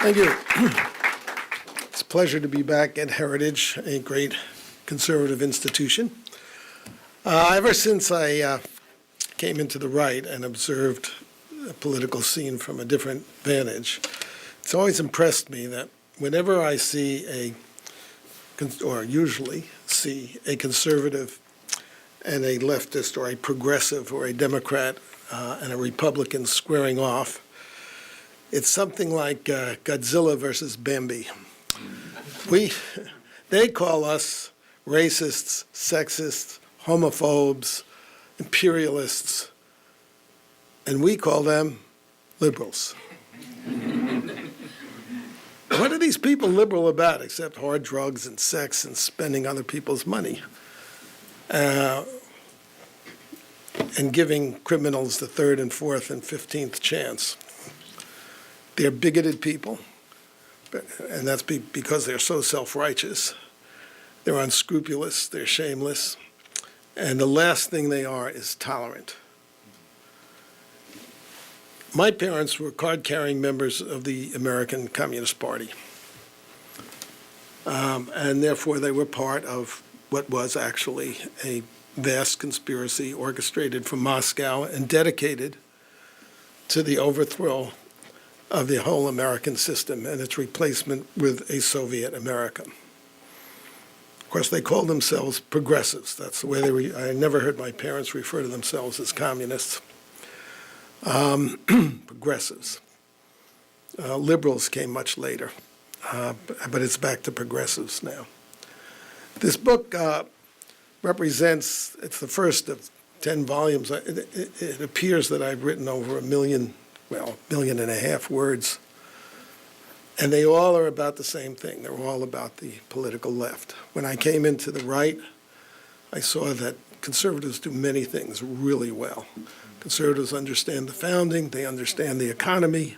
Thank you. It's a pleasure to be back at Heritage, a great conservative institution. Ever since I came into the right and observed the political scene from a different vantage, it's always impressed me that whenever I see or usually see a conservative and a leftist or a progressive or a Democrat and a Republican squaring off, it's something like Godzilla versus Bambi. They call us racists, sexists, homophobes, imperialists, and we call them liberals. What are these people liberal about except hard drugs and sex and spending other people's money? And giving criminals the third and fourth and 15th chance. They're bigoted people, and that's because they're so self-righteous. They're unscrupulous, they're shameless, and the last thing they are is tolerant. My parents were card-carrying members of the American Communist Party, and therefore they were part of what was actually a vast conspiracy orchestrated from Moscow and dedicated to the overthrow of the whole American system and its replacement with a Soviet America. Of course, they called themselves progressives. That's the way I never heard my parents refer to themselves as communists. Progressives. Liberals came much later, but it's back to progressives now. This book represents, it's the first of 10 volumes. It appears that I've written over 1.5 million words, and they all are about the same thing. They're all about the political left. When I came into the right, I saw that conservatives do many things really well. Conservatives understand the founding, they understand the economy.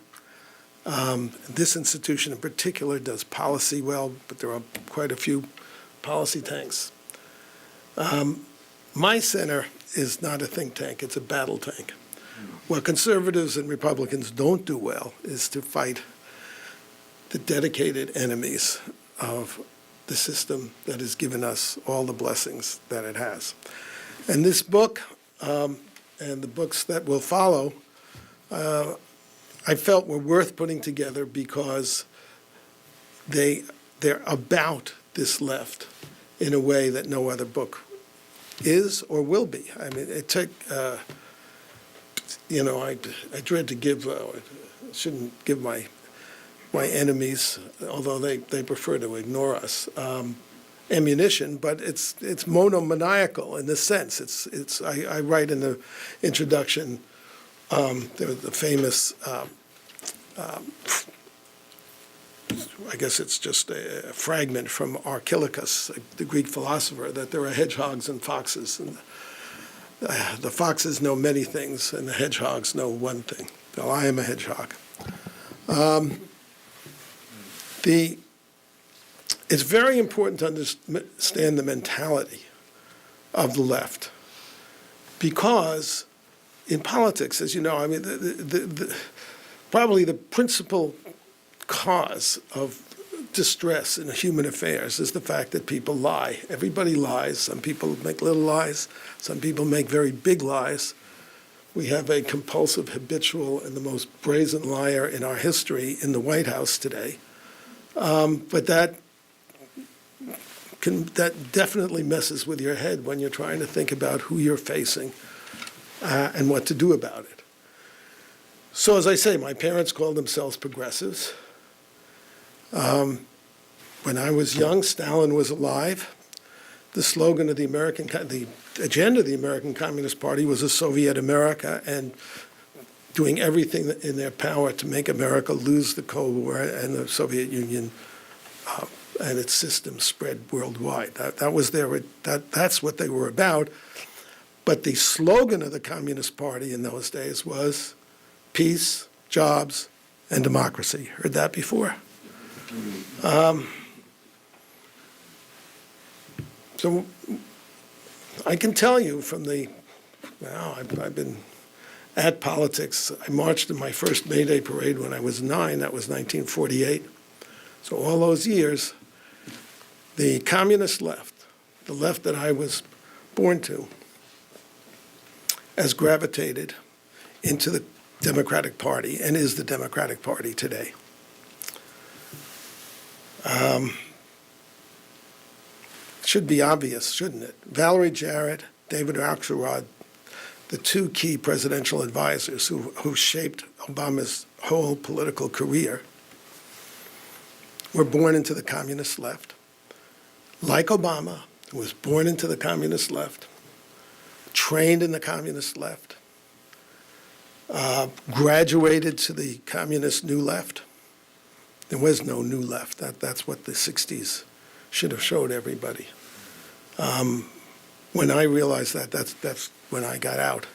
This institution in particular does policy well, but there are quite a few policy tanks. My center is not a think tank, it's a battle tank. What conservatives and Republicans don't do well is to fight the dedicated enemies of the system that has given us all the blessings that it has. And this book, and the books that will follow, I felt were worth putting together because they're about this left in a way that no other book is or will be. I mean, it took, I dread to give, shouldn't give my enemies, although they prefer to ignore us, ammunition, but it's monomaniacal in this sense. I write in the introduction, there was the famous, I guess it's just a fragment from Archilochus, the Greek philosopher, that there are hedgehogs and foxes, and the foxes know many things, and the hedgehogs know one thing. Well, I am a hedgehog. It's very important to understand the mentality of the left, because in politics, as you know, I mean, probably the principal cause of distress in human affairs is the fact that people lie. Everybody lies. Some people make little lies. Some people make very big lies. We have a compulsive, habitual, and the most brazen liar in our history in the White House today. But that definitely messes with your head when you're trying to think about who you're facing and what to do about it. So as I say, my parents called themselves progressives. When I was young, Stalin was alive. The slogan of the agenda of the American Communist Party was a Soviet America, and doing everything in their power to make America lose the Cold War and the Soviet Union and its system spread worldwide. That's what they were about. But the slogan of the Communist Party in those days was peace, jobs, and democracy. Heard that before? So I can tell you from I've been at politics. I marched in my first May Day parade when I was 9. That was 1948. So all those years, the communist left, the left that I was born to, has gravitated into the Democratic Party and is the Democratic Party today. Should be obvious, shouldn't it? Valerie Jarrett, David Axelrod, the two key presidential advisors who shaped Obama's whole political career, were born into the communist left. Like Obama, who was born into the communist left, trained in the communist left, graduated to the communist new left. There was no new left. That's what the 60s should have showed everybody. When I realized that, that's when I got out.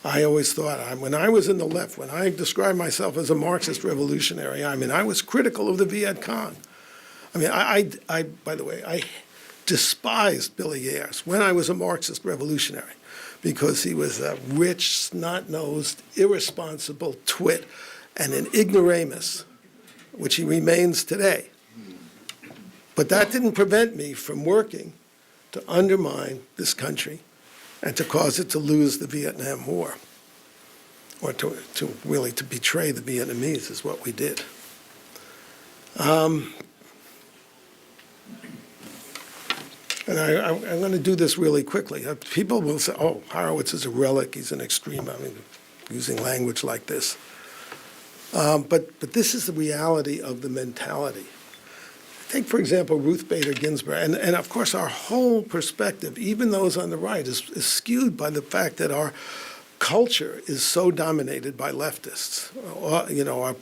I always thought, when I was in the left, when I described myself as a Marxist revolutionary, I was critical of the Viet Cong. By the way, I despised Billy Ayers when I was a Marxist revolutionary because he was a rich, snot-nosed, irresponsible twit and an ignoramus, which he remains today. But that didn't prevent me from working to undermine this country and to cause it to lose the Vietnam War, or to really betray the Vietnamese is what we did. And I'm going to do this really quickly. People will say, oh, Horowitz is a relic, he's an extreme, using language like this. But this is the reality of the mentality. Take, for example, Ruth Bader Ginsburg. And of course, our whole perspective, even those on the right, is skewed by the fact that our culture is so dominated by leftists,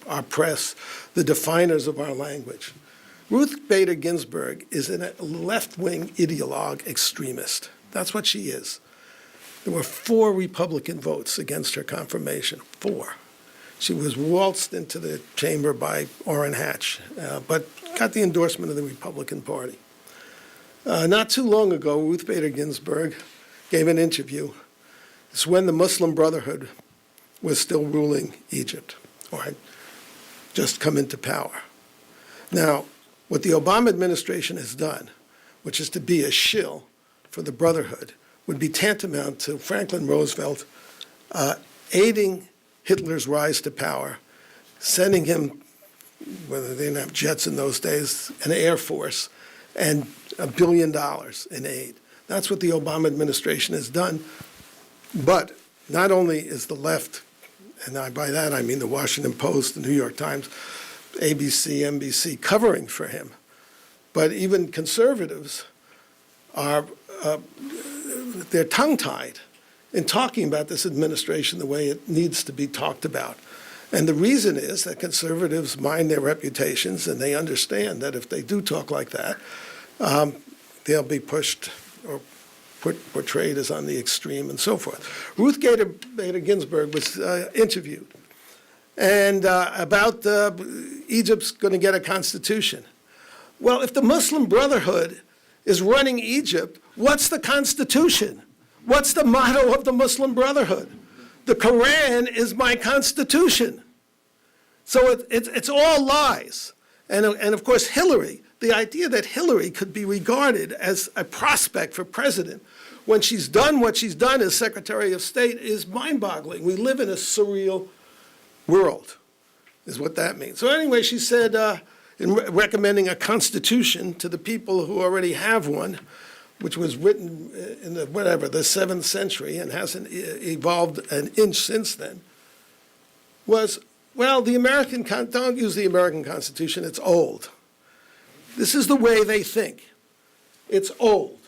our press, the definers of our language. Ruth Bader Ginsburg is a left-wing ideologue extremist. That's what she is. There were 4 Republican votes against her confirmation, 4. She was waltzed into the chamber by Orrin Hatch, but got the endorsement of the Republican Party. Not too long ago, Ruth Bader Ginsburg gave an interview. It's when the Muslim Brotherhood was still ruling Egypt, or had just come into power. Now, what the Obama administration has done, which is to be a shill for the Brotherhood, would be tantamount to Franklin Roosevelt aiding Hitler's rise to power, sending him, whether they didn't have jets in those days, an air force, and $1 billion in aid. That's what the Obama administration has done. But not only is the left, and by that I mean the Washington Post, the New York Times, ABC, NBC, covering for him, but even conservatives are, they're tongue-tied in talking about this administration the way it needs to be talked about. And the reason is that conservatives mind their reputations, and they understand that if they do talk like that, they'll be pushed or portrayed as on the extreme and so forth. Ruth Bader Ginsburg was interviewed and about Egypt's going to get a constitution. Well, if the Muslim Brotherhood is running Egypt, what's the constitution? What's the motto of the Muslim Brotherhood? The Quran is my constitution. So it's all lies. And of course, Hillary, the idea that Hillary could be regarded as a prospect for president when she's done what she's done as Secretary of State is mind-boggling. We live in a surreal world, is what that means. So anyway, she said, in recommending a constitution to the people who already have one, which was written in the 7th century and hasn't evolved an inch since then, was, well, don't use the American Constitution, it's old. This is the way they think. It's old.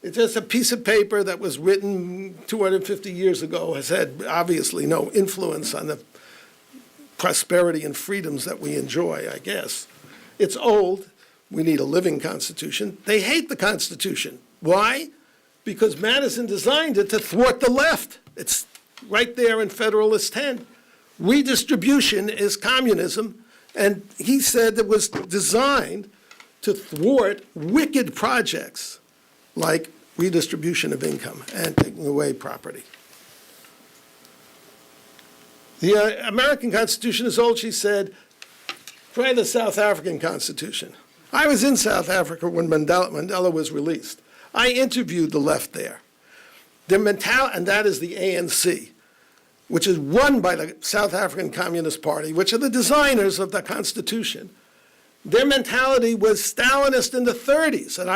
It's just a piece of paper that was written 250 years ago, has had obviously no influence on the prosperity and freedoms that we enjoy, I guess. It's old. We need a living Constitution. They hate the Constitution. Why? Because Madison designed it to thwart the left. It's right there in Federalist 10. Redistribution is communism, and he said it was designed to thwart wicked projects like redistribution of income and taking away property. The American Constitution is old, she said. Try the South African Constitution. I was in South Africa when Mandela was released. I interviewed the left there. Their mentality, and that is the ANC, which is run by the South African Communist Party, which are the designers of the Constitution. Their mentality was Stalinist in the 30s. And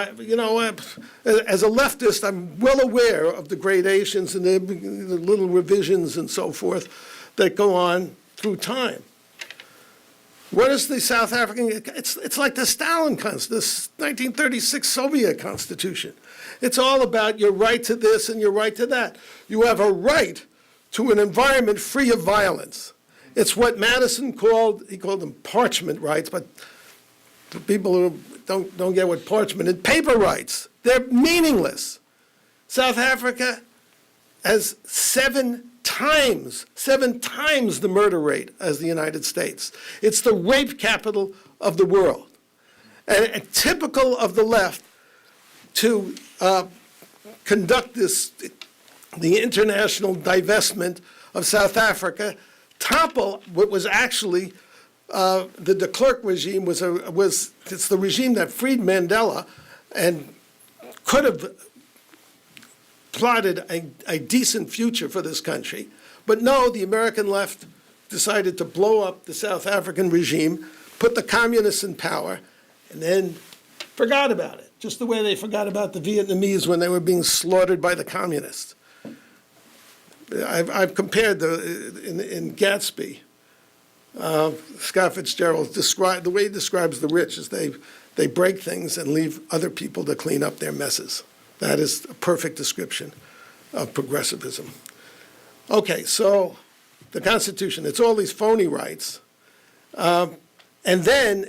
as a leftist, I'm well aware of the gradations and the little revisions and so forth that go on through time. What is the South African? It's like the Stalin Constitution, this 1936 Soviet Constitution. It's all about your right to this and your right to that. You have a right to an environment free of violence. It's what Madison called, he called them parchment rights, but the people who don't get what parchment is, paper rights. They're meaningless. South Africa has seven times the murder rate as the United States. It's the rape capital of the world. And typical of the left to conduct the international divestment of South Africa, topple what was actually the de Klerk regime it's the regime that freed Mandela and could have plotted a decent future for this country. But no, the American left decided to blow up the South African regime, put the communists in power, and then forgot about it, just the way they forgot about the Vietnamese when they were being slaughtered by the communists. I've compared in Gatsby, Scott Fitzgerald the way he describes the rich is they break things and leave other people to clean up their messes. That is a perfect description of progressivism. Okay, so the Constitution, it's all these phony rights. And then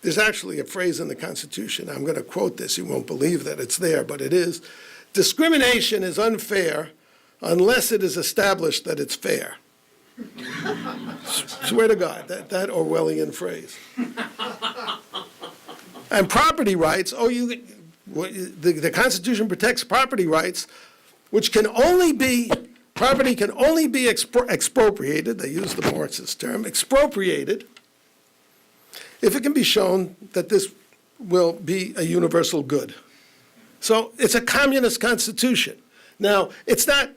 there's actually a phrase in the Constitution, I'm going to quote this, you won't believe that it's there, but it is, discrimination is unfair unless it is established that it's fair. Swear to God, that Orwellian phrase. And property rights, the Constitution protects property rights, which property can only be expropriated, they use the Marxist term, expropriated, if it can be shown that this will be a universal good. So it's a communist constitution. Now, it's not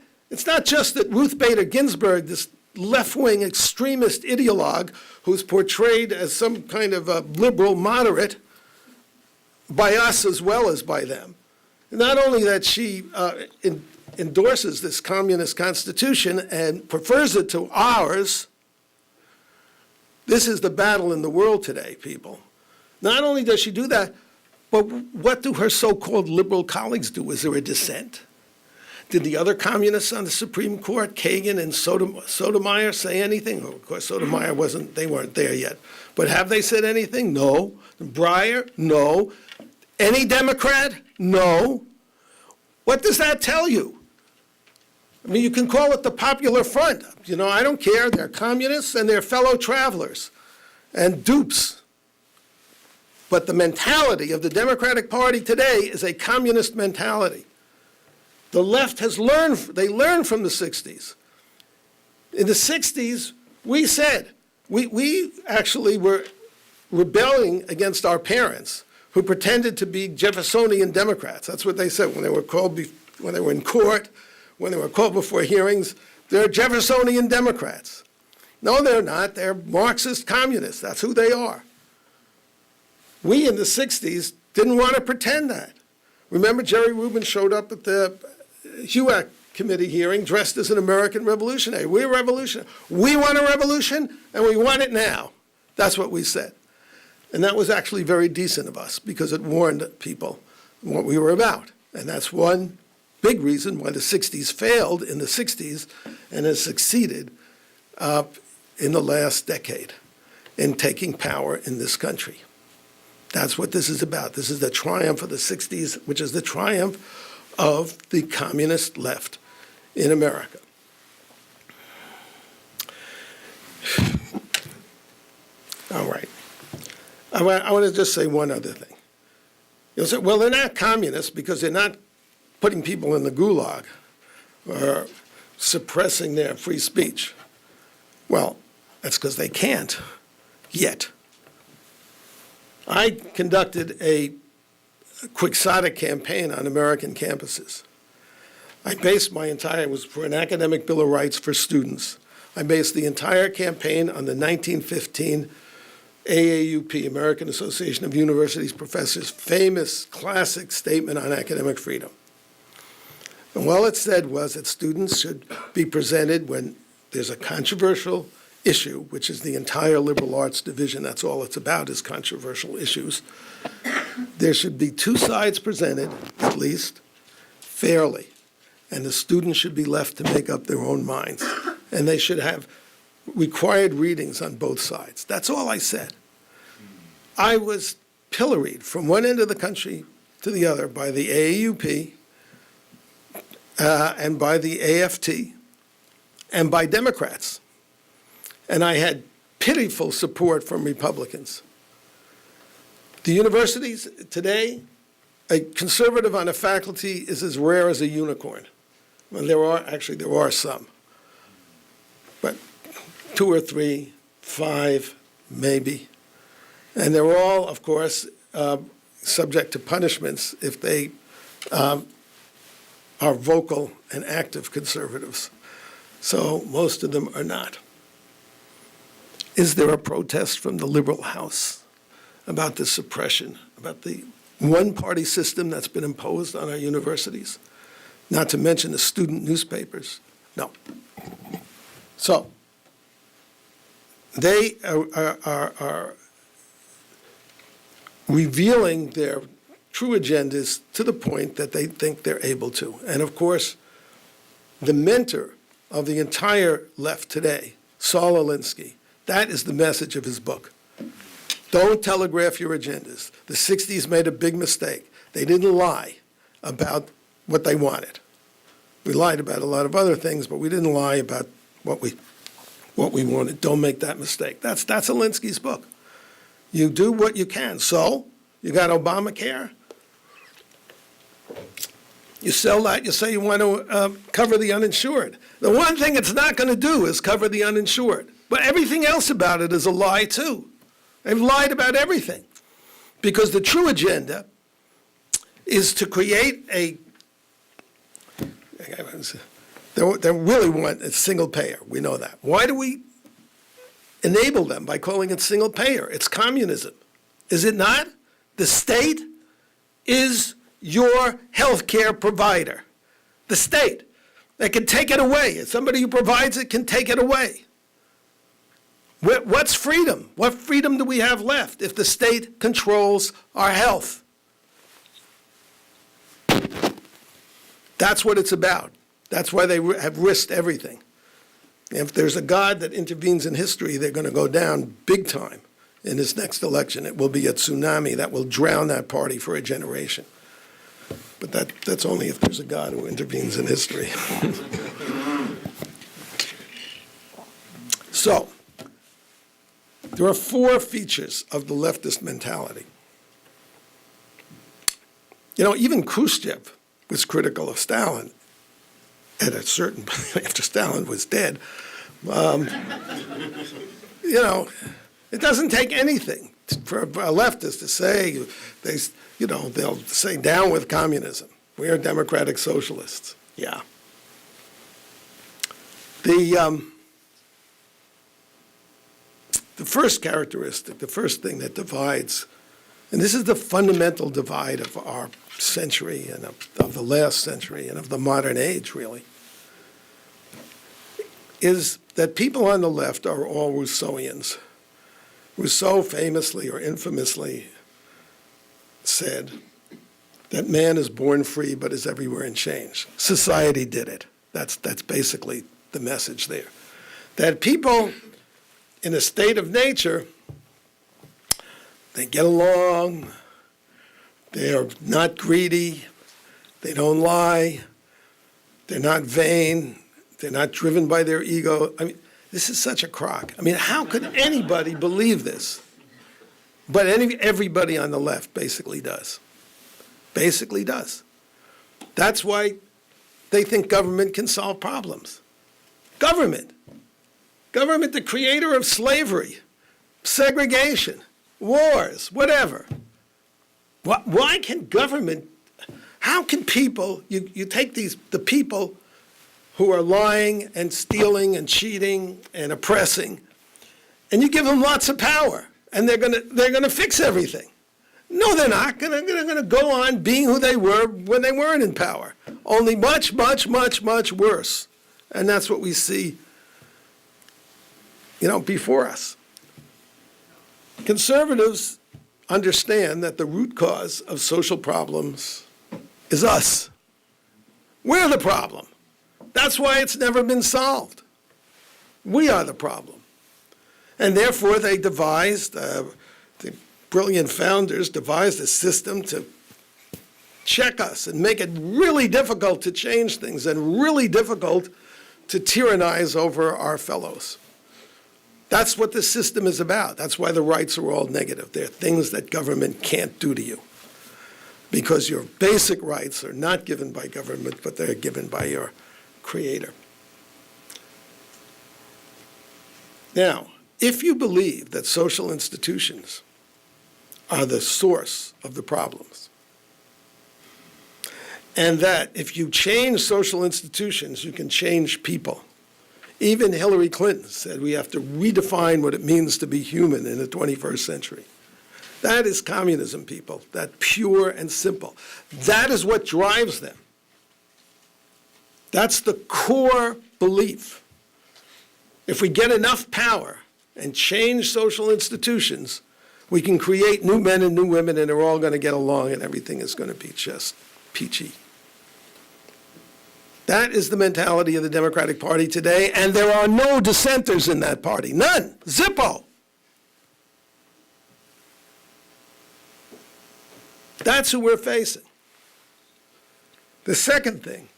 just that Ruth Bader Ginsburg, this left-wing extremist ideologue who's portrayed as some kind of a liberal moderate by us as well as by them. Not only that she endorses this communist constitution and prefers it to ours, this is the battle in the world today, people. Not only does she do that, but what do her so-called liberal colleagues do? Is there a dissent? Did the other communists on the Supreme Court, Kagan and Sotomayor, say anything? Well, of course, Sotomayor they weren't there yet. But have they said anything? No. Breyer? No. Any Democrat? No. What does that tell you? I mean, you can call it the Popular Front. I don't care. They're communists and they're fellow travelers and dupes. But the mentality of the Democratic Party today is a communist mentality. The left has learned from the 60s. In the 60s, we said, we actually were rebelling against our parents who pretended to be Jeffersonian Democrats. That's what they said when they were called, when they were in court, when they were called before hearings. They're Jeffersonian Democrats. No, they're not. They're Marxist communists. That's who they are. We in the 60s didn't want to pretend that. Remember, Jerry Rubin showed up at the HUAC committee hearing dressed as an American revolutionary. We're revolutionary. We want a revolution, and we want it now. That's what we said. And that was actually very decent of us because it warned people what we were about. And that's one big reason why the 60s failed in the 60s and has succeeded in the last decade in taking power in this country. That's what this is about. This is the triumph of the 60s, which is the triumph of the communist left in America. All right. I want to just say one other thing. You'll say, well, they're not communists because they're not putting people in the gulag or suppressing their free speech. Well, that's because they can't yet. I conducted a quixotic campaign on American campuses. It was for an academic Bill of Rights for students. I based the entire campaign on the 1915 AAUP, American Association of Universities Professors, famous classic statement on academic freedom. And all it said was that students should be presented when there's a controversial issue, which is the entire liberal arts division. That's all it's about, is controversial issues. There should be two sides presented, at least, fairly. And the students should be left to make up their own minds. And they should have required readings on both sides. That's all I said. I was pilloried from one end of the country to the other by the AAUP and by the AFT and by Democrats. And I had pitiful support from Republicans. The universities today, a conservative on a faculty is as rare as a unicorn. Well, there are some, but 2 or 3, 5, maybe. And they're all, of course, subject to punishments if they are vocal and active conservatives. So most of them are not. Is there a protest from the liberal House about the suppression, about the one-party system that's been imposed on our universities? Not to mention the student newspapers. No. So they are revealing their true agendas to the point that they think they're able to. And of course, the mentor of the entire left today, Saul Alinsky, that is the message of his book. Don't telegraph your agendas. The 60s made a big mistake. They didn't lie about what they wanted. We lied about a lot of other things, but we didn't lie about what we wanted. Don't make that mistake. That's Alinsky's book. You do what you can. So you got Obamacare. You sell that. You say you want to cover the uninsured. The one thing it's not going to do is cover the uninsured. But everything else about it is a lie, too. They've lied about everything. Because the true agenda is to create a they really want a single payer. We know that. Why do we enable them by calling it single payer? It's communism. Is it not? The state is your health care provider. The state. They can take it away. Somebody who provides it can take it away. What's freedom? What freedom do we have left if the state controls our health? That's what it's about. That's why they have risked everything. If there's a God that intervenes in history, they're going to go down big time in this next election. It will be a tsunami that will drown that party for a generation. But that's only if there's a God who intervenes in history. So, there are 4 features of the leftist mentality. You know, even Khrushchev was critical of Stalin at a certain point after Stalin was dead. You know, it doesn't take anything for a leftist to say, they'll say down with communism. We are democratic socialists. Yeah. The first characteristic, the first thing that divides, and this is the fundamental divide of our century and of the last century and of the modern age, really, is that people on the left are all Rousseauians. Rousseau famously or infamously said that man is born free but is everywhere in chains. Society did it. That's basically the message there. That people in a state of nature, they get along, they are not greedy, they don't lie, they're not vain, they're not driven by their ego. I mean, this is such a crock. I mean, how could anybody believe this? But everybody on the left basically does. Basically does. That's why they think government can solve problems. Government. Government, the creator of slavery, segregation, wars, whatever. Why can government, how can people, you take the people who are lying and stealing and cheating and oppressing, and you give them lots of power, and they're gonna fix everything. No, they're not. They're gonna go on being who they were when they weren't in power. Only much, much, much, much worse. And that's what we see, before us. Conservatives understand that the root cause of social problems is us. We're the problem. That's why it's never been solved. We are the problem. And therefore they devised, the brilliant founders devised a system to check us and make it really difficult to change things and really difficult to tyrannize over our fellows. That's what this system is about. That's why the rights are all negative. They're things that government can't do to you, because your basic rights are not given by government, but they're given by your creator. Now, if you believe that social institutions are the source of the problems, and that if you change social institutions, you can change people. Even Hillary Clinton said we have to redefine what it means to be human in the 21st century. That is communism, people. That pure and simple. That is what drives them. That's the core belief. If we get enough power and change social institutions, we can create new men and new women, and they're all going to get along, and everything is going to be just peachy. That is the mentality of the Democratic Party today, and there are no dissenters in that party. None. Zippo. That's who we're facing. The second thing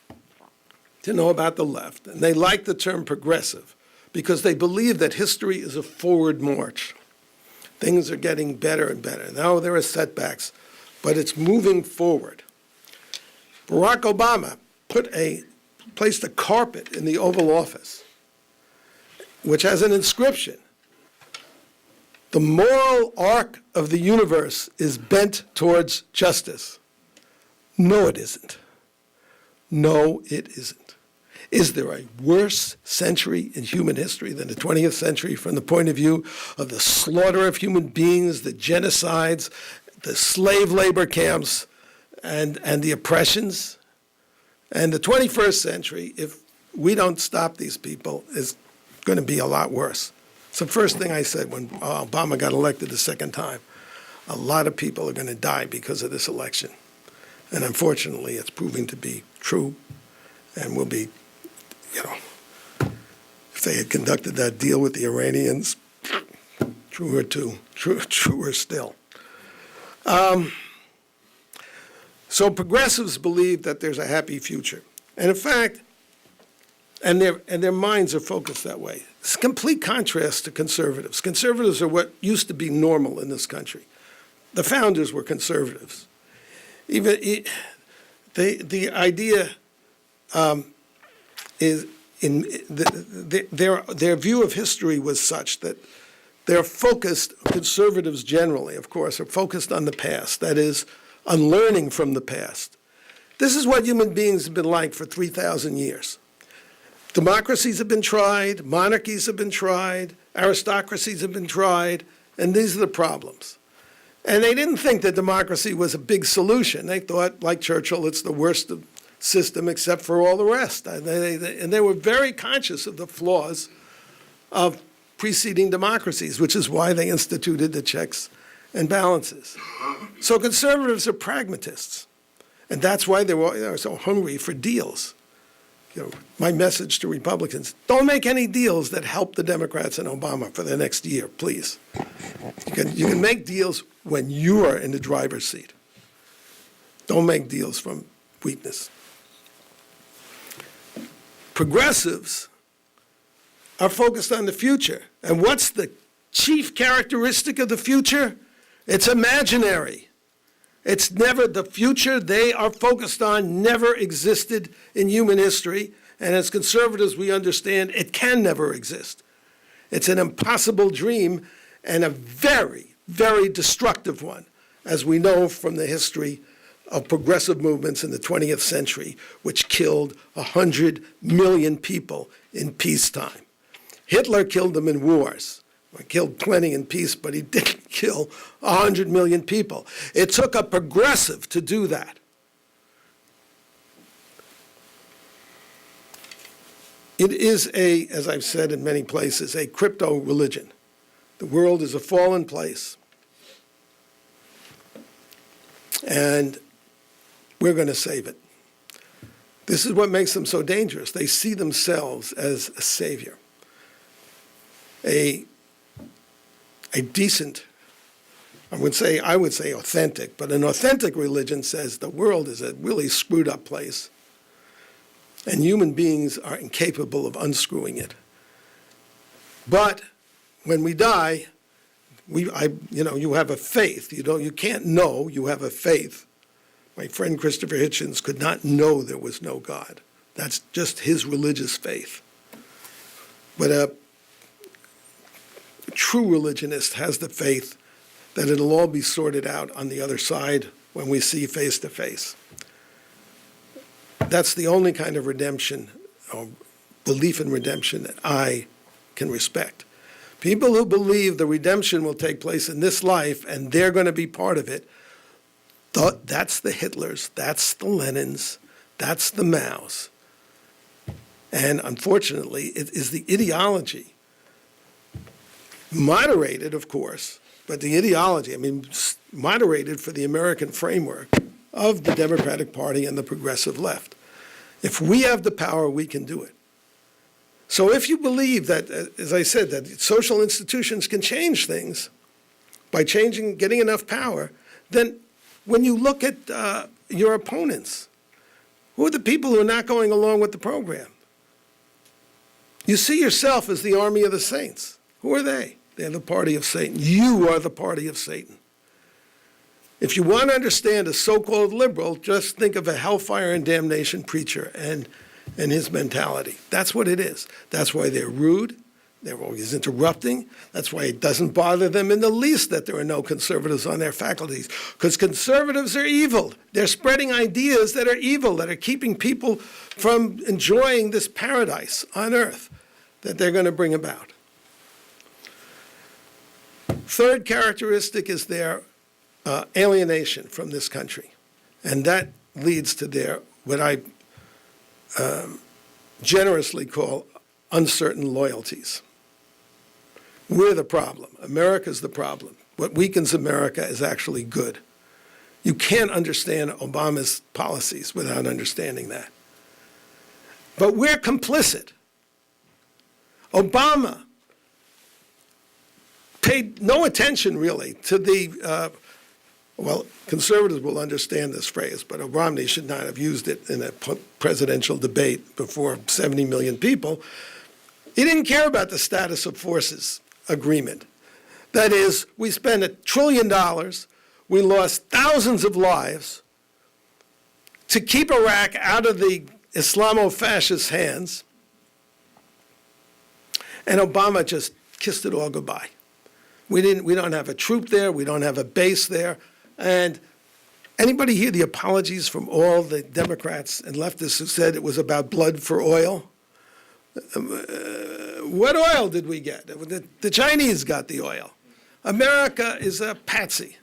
to know about the left, and they like the term progressive, because they believe that history is a forward march. Things are getting better and better. Now there are setbacks, but it's moving forward. Barack Obama placed a carpet in the Oval Office, which has an inscription. The moral arc of the universe is bent towards justice. No, it isn't. No, it isn't. Is there a worse century in human history than the 20th century from the point of view of the slaughter of human beings, the genocides, the slave labor camps, and the oppressions? And the 21st century, if we don't stop these people, is going to be a lot worse. It's the first thing I said when Obama got elected the second time. A lot of people are going to die because of this election. And unfortunately, it's proving to be true, and will be, if they had conducted that deal with the Iranians, truer still. So progressives believe that there's a happy future. And in fact, and their minds are focused that way. It's a complete contrast to conservatives. Conservatives are what used to be normal in this country. The founders were conservatives. Even the idea is their view of history was such that they're focused, conservatives generally, of course, are focused on the past. That is, on learning from the past. This is what human beings have been like for 3,000 years. Democracies have been tried, monarchies have been tried, aristocracies have been tried, and these are the problems. And they didn't think that democracy was a big solution. They thought, like Churchill, it's the worst system except for all the rest. And they were very conscious of the flaws of preceding democracies, which is why they instituted the checks and balances. So conservatives are pragmatists, and that's why they're so hungry for deals. My message to Republicans, don't make any deals that help the Democrats and Obama for the next year, please. You can make deals when you are in the driver's seat. Don't make deals from weakness. Progressives are focused on the future. And what's the chief characteristic of the future? It's imaginary. It's never the future they are focused on never existed in human history. And as conservatives, we understand it can never exist. It's an impossible dream and a very, very destructive one, as we know from the history of progressive movements in the 20th century, which killed 100 million people in peacetime. Hitler killed them in wars. He killed plenty in peace, but he didn't kill 100 million people. It took a progressive to do that. It is as I've said in many places, a crypto religion. The world is a fallen place. And we're going to save it. This is what makes them so dangerous. They see themselves as a savior. A decent, I would say authentic, but an authentic religion says the world is a really screwed up place, and human beings are incapable of unscrewing it. But when we die, you have a faith. You can't know, you have a faith. My friend Christopher Hitchens could not know there was no God. That's just his religious faith. But a true religionist has the faith that it'll all be sorted out on the other side when we see face to face. That's the only kind of redemption or belief in redemption that I can respect. People who believe the redemption will take place in this life and they're going to be part of it, that's the Hitlers, that's the Lenins, that's the Maos. And unfortunately, it is the ideology, moderated, of course, but the ideology, moderated for the American framework of the Democratic Party and the progressive left. If we have the power, we can do it. So if you believe that, as I said, that social institutions can change things by getting enough power, then when you look at your opponents, who are the people who are not going along with the program? You see yourself as the army of the saints. Who are they? They're the party of Satan. You are the party of Satan. If you want to understand a so-called liberal, just think of a hellfire and damnation preacher and his mentality. That's what it is. That's why they're rude. They're always interrupting. That's why it doesn't bother them in the least that there are no conservatives on their faculties, because conservatives are evil. They're spreading ideas that are evil, that are keeping people from enjoying this paradise on earth that they're going to bring about. Third characteristic is their alienation from this country. And that leads to their, what I generously call uncertain loyalties. We're the problem. America's the problem. What weakens America is actually good. You can't understand Obama's policies without understanding that. But we're complicit. Obama paid no attention, really, to the, conservatives will understand this phrase, but Romney should not have used it in a presidential debate before 70 million people. He didn't care about the status of forces agreement. That is, we spent $1 trillion, we lost thousands of lives to keep Iraq out of the Islamo-fascist hands, and Obama just kissed it all goodbye. We don't have a troop there, we don't have a base there, and anybody hear the apologies from all the Democrats and leftists who said it was about blood for oil? What oil did we get? The Chinese got the oil. America is a patsy.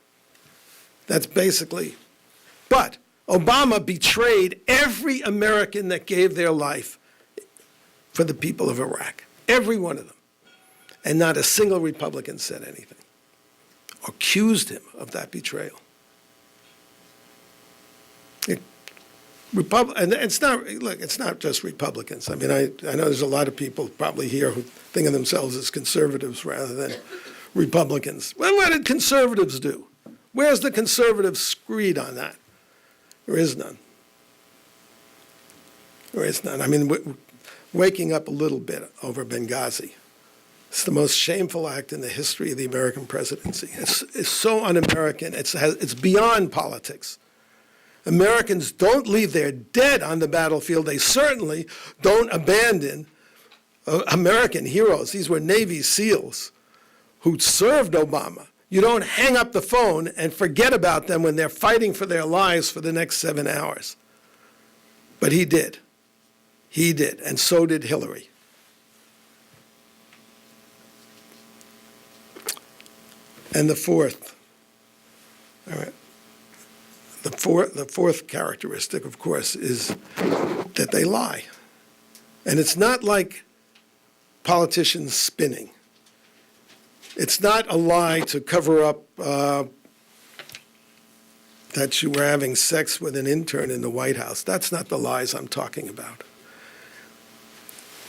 That's basically. But Obama betrayed every American that gave their life for the people of Iraq. Every one of them. And not a single Republican said anything. Accused him of that betrayal. And it's not just Republicans. I know there's a lot of people probably here who think of themselves as conservatives rather than Republicans. Well, what did conservatives do? Where's the conservative screed on that? There is none. There is none. Waking up a little bit over Benghazi. It's the most shameful act in the history of the American presidency. It's so un-American. It's beyond politics. Americans don't leave their dead on the battlefield. They certainly don't abandon American heroes. These were Navy SEALs who served Obama. You don't hang up the phone and forget about them when they're fighting for their lives for the next 7 hours. But he did. He did, and so did Hillary. And the fourth, all right, the fourth characteristic, of course, is that they lie. And it's not like politicians spinning. It's not a lie to cover up that you were having sex with an intern in the White House. That's not the lies I'm talking about.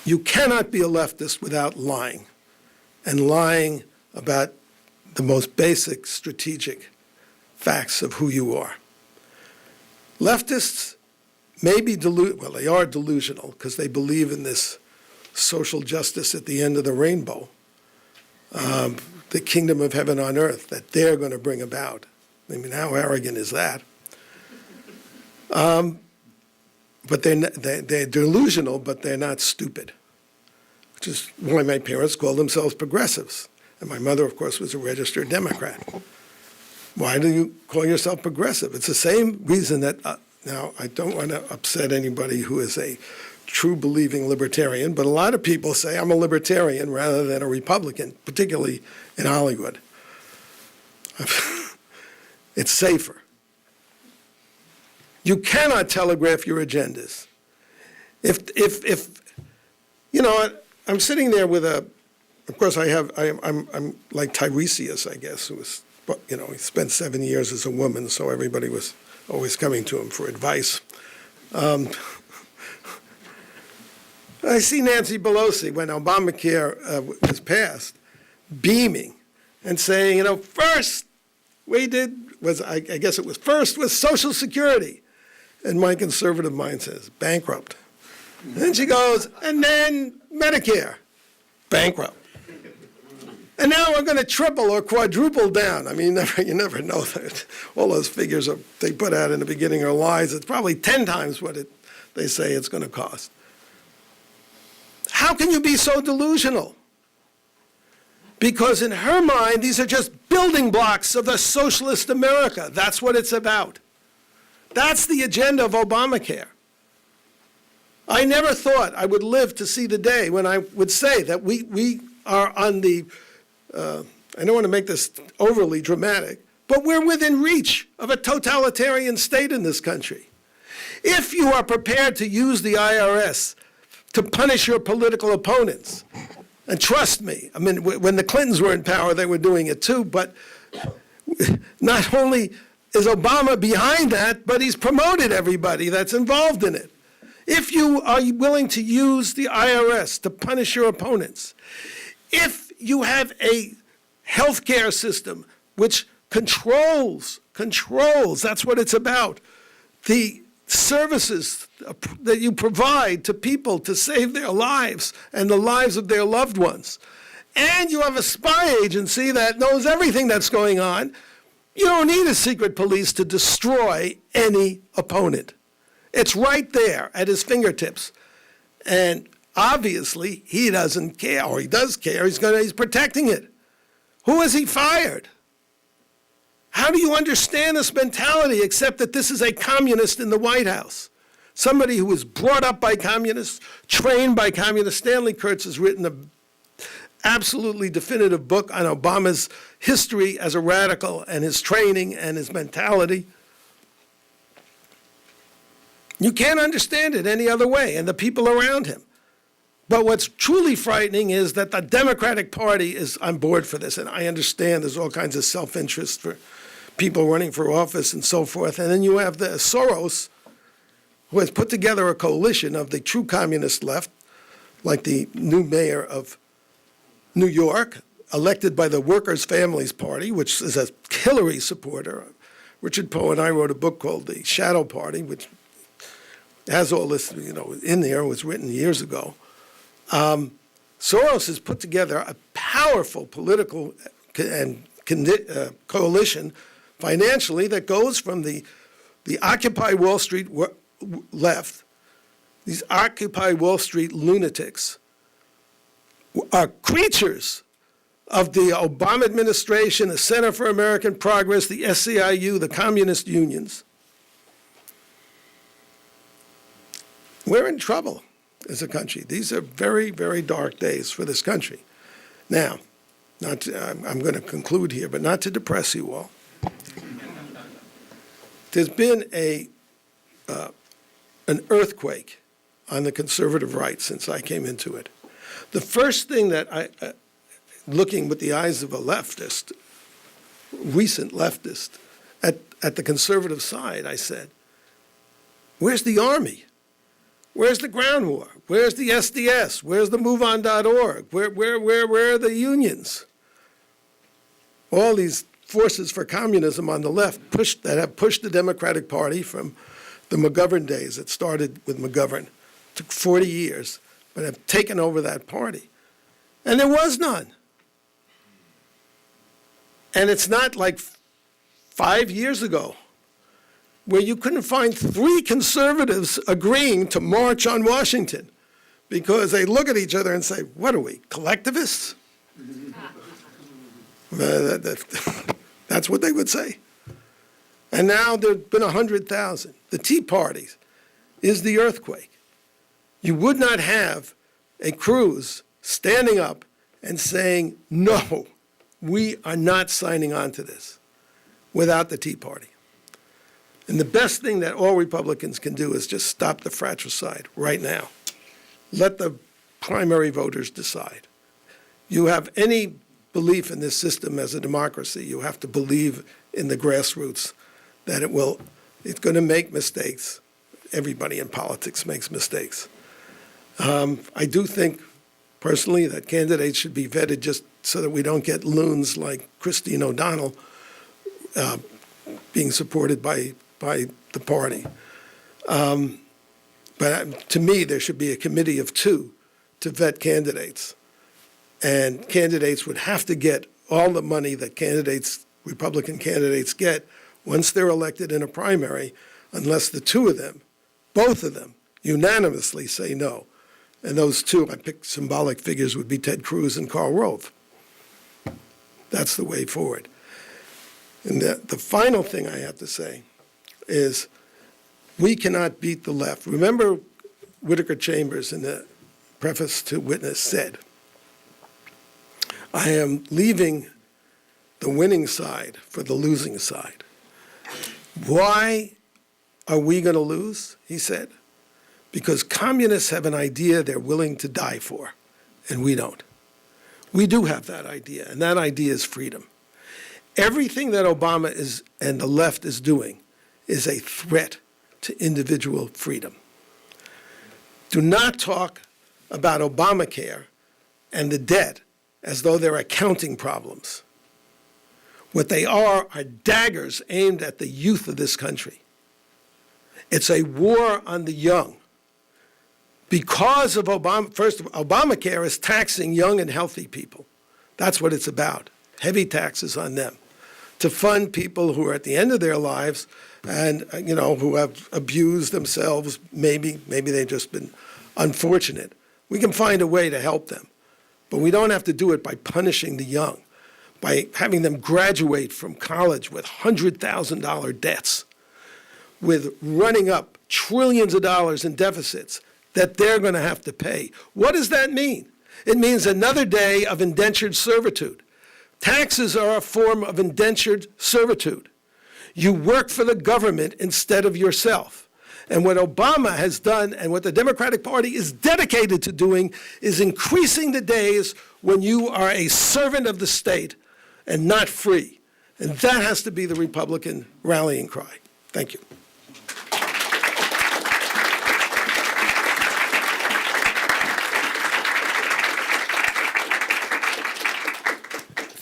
You cannot be a leftist without lying, and lying about the most basic strategic facts of who you are. Leftists may be they are delusional because they believe in this social justice at the end of the rainbow, the kingdom of heaven on earth that they're going to bring about. I mean, how arrogant is that? But they're delusional, but they're not stupid, which is why my parents called themselves progressives. And my mother, of course, was a registered Democrat. Why do you call yourself progressive? It's the same reason that, now, I don't want to upset anybody who is a true believing libertarian, but a lot of people say I'm a libertarian rather than a Republican, particularly in Hollywood. It's safer. You cannot telegraph your agendas. If you know, I'm sitting there with of course I'm like Tiresias, I guess, who was, you know, he spent 7 years as a woman, so everybody was always coming to him for advice. I see Nancy Pelosi, when Obamacare was passed, beaming and saying, you know, first we did was, I guess it was first was Social Security. And my conservative mind says, bankrupt. And then she goes, and then Medicare, bankrupt. And now we're going to triple or quadruple down. I mean, you never know that all those figures they put out in the beginning are lies. It's probably 10 times what they say it's going to cost. How can you be so delusional? Because in her mind, these are just building blocks of a socialist America. That's what it's about. That's the agenda of Obamacare. I never thought I would live to see the day when I would say that we are on the, I don't want to make this overly dramatic, but we're within reach of a totalitarian state in this country. If you are prepared to use the IRS to punish your political opponents, and trust me, I mean, when the Clintons were in power, they were doing it too, but not only is Obama behind that, but he's promoted everybody that's involved in it. If you are willing to use the IRS to punish your opponents, if you have a healthcare system which controls, that's what it's about, the services that you provide to people to save their lives and the lives of their loved ones, and you have a spy agency that knows everything that's going on, you don't need a secret police to destroy any opponent. It's right there at his fingertips. And obviously, he doesn't care, or he does care. He's protecting it. Who has he fired? How do you understand this mentality except that this is a communist in the White House? Somebody who was brought up by communists, trained by communists. Stanley Kurtz has written an absolutely definitive book on Obama's history as a radical and his training and his mentality. You can't understand it any other way, and the people around him. But what's truly frightening is that the Democratic Party is on board for this, and I understand there's all kinds of self-interest for people running for office and so forth. And then you have the Soros, who has put together a coalition of the true communist left, like the new mayor of New York, elected by the Workers' Families Party, which is a Hillary supporter. Richard Poe and I wrote a book called The Shadow Party, which has all this, you know, in there. It was written years ago. Soros has put together a powerful political and coalition financially that goes from the Occupy Wall Street, left, these Occupy Wall Street lunatics are creatures of the Obama administration, the Center for American Progress, the SEIU, the communist unions. We're in trouble as a country. These are very, very dark days for this country. Now, I'm going to conclude here, but not to depress you all. There's been an earthquake on the conservative right since I came into it. The first thing that looking with the eyes of a leftist, recent leftist, at the conservative side, I said, where's the army? Where's the ground war? Where's the SDS? Where's the MoveOn.org? Where are the unions? All these forces for communism on the left that have pushed the Democratic Party from the McGovern days. It started with McGovern. It took 40 years, but have taken over that party. And there was none. And it's not like 5 years ago where you couldn't find 3 conservatives agreeing to march on Washington because they look at each other and say, what are we, collectivists? That's what they would say. And now there have been 100,000. The Tea Party is the earthquake. You would not have a Cruz standing up and saying, no, we are not signing on to this without the Tea Party. And the best thing that all Republicans can do is just stop the fratricide right now. Let the primary voters decide. You have any belief in this system as a democracy, you have to believe in the grassroots that it's going to make mistakes. Everybody in politics makes mistakes. I do think, personally, that candidates should be vetted just so that we don't get loons like Christine O'Donnell being supported by the party. But to me, there should be a committee of 2 to vet candidates. And candidates would have to get all the money that Republican candidates get once they're elected in a primary, unless the 2 of them, both of them, unanimously say no. And those 2, I picked symbolic figures, would be Ted Cruz and Karl Rove. That's the way forward. And the final thing I have to say is we cannot beat the left. Remember Whittaker Chambers in the preface to Witness said, I am leaving the winning side for the losing side. Why are we going to lose, he said? Because communists have an idea they're willing to die for, and we don't. We do have that idea, and that idea is freedom. Everything that Obama and the left is doing is a threat to individual freedom. Do not talk about Obamacare and the debt as though they're accounting problems. What they are daggers aimed at the youth of this country. It's a war on the young. Because of Obamacare is taxing young and healthy people. That's what it's about, heavy taxes on them, to fund people who are at the end of their lives and who have abused themselves. Maybe they've just been unfortunate. We can find a way to help them, but we don't have to do it by punishing the young, by having them graduate from college with $100,000 debts, with running up trillions of dollars in deficits that they're going to have to pay. What does that mean? It means another day of indentured servitude. Taxes are a form of indentured servitude. You work for the government instead of yourself. And what Obama has done and what the Democratic Party is dedicated to doing is increasing the days when you are a servant of the state and not free. And that has to be the Republican rallying cry. Thank you.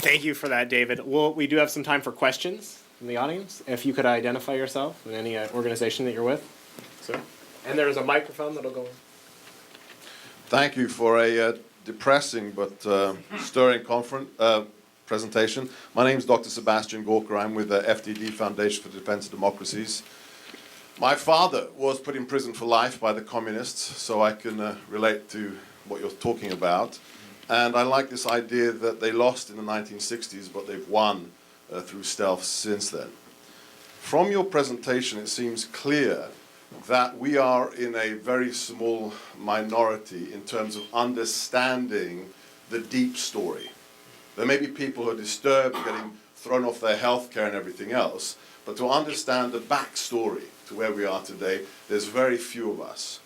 Thank you for that, David. Well, we do have some time for questions from the audience. If you could identify yourself and any organization that you're with. So, and there is a microphone that'll go. Thank you for a depressing but stirring presentation. My name is Dr. Sebastian Gorka. I'm with the TheHeritageFoundation for the Defense of Democracies. My father was put in prison for life by the communists, so I can relate to what you're talking about. And I like this idea that they lost in the 1960s, but they've won through stealth since then. From your presentation, it seems clear that we are in a very small minority in terms of understanding the deep story. There may be people who are disturbed, getting thrown off their healthcare and everything else, but to understand the backstory to where we are today, there's very few of us.